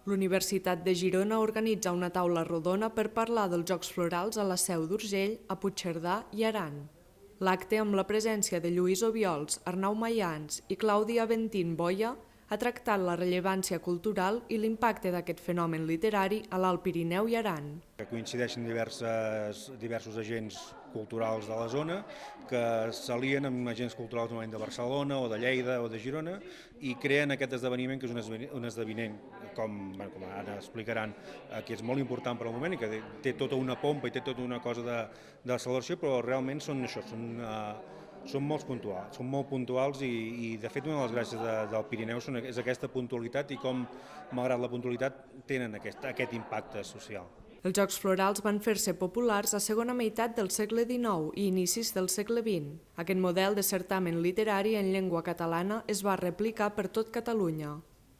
L'Universitat de Girona organitza una taula rodona per parlar dels Jocs Florals a la Seu d'Urgell, a Puigcerdà i Aran. L'acte, amb la presència de Lluís Obiols, Arnau Mayans i Clàudia Ventín Boia, ha tractat la rellevància cultural i l'impacte d'aquest fenomen literari a l'Alt Pirineu i Aran. Coincideixen diversos agents culturals de la zona que s'alien amb agents culturals de Barcelona o de Lleida o de Girona i creen aquest esdeveniment que és un esdeveniment, com ara explicaran, que és molt important per al moment i que té tota una pompa i té tota una cosa de celebració, però realment són això, són molt puntuals i de fet una de les gràcies del Pirineu és aquesta puntualitat i com, malgrat la puntualitat, tenen aquest impacte social. Els Jocs Florals van fer-se populars a segona meitat del segle XIX i inicis del segle XX. Aquest model de certamen literari en llengua catalana es va replicar per tot Catalunya.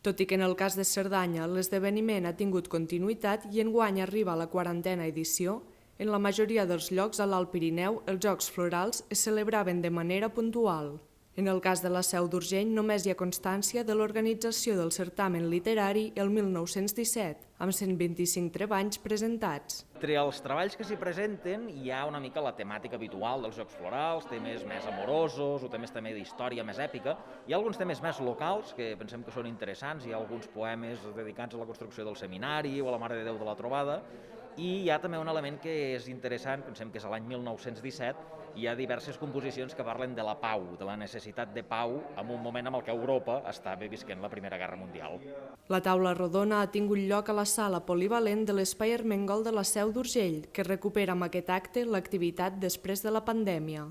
Tot i que en el cas de Cerdanya l'esdeveniment ha tingut continuïtat i enguany arriba a la 40a edició, en la majoria dels llocs a l'Alt Pirineu els Jocs Florals es celebraven de manera puntual. En el cas de la Seu d'Urgell només hi ha constància de l'organització del certamen literari el 1917, amb 125 treballs presentats. Entre els treballs que s'hi presenten hi ha una mica la temàtica habitual dels Jocs Florals, temes més amorosos o temes també d'història més èpica. Hi ha alguns temes més locals que pensem que són interessants, hi ha alguns poemes dedicats a la construcció del seminari o a la Mare de Déu de la Trobada, i hi ha també un element que és interessant, pensem que és l'any 1917, hi ha diverses composicions que parlen de la pau, de la necessitat de pau en un moment en el que Europa estava visquent la Primera Guerra Mundial. La taula rodona ha tingut lloc a la sala polivalent de l'Espai Armengol de la Seu d'Urgell, que recupera amb aquest acte l'activitat després de la pandèmia.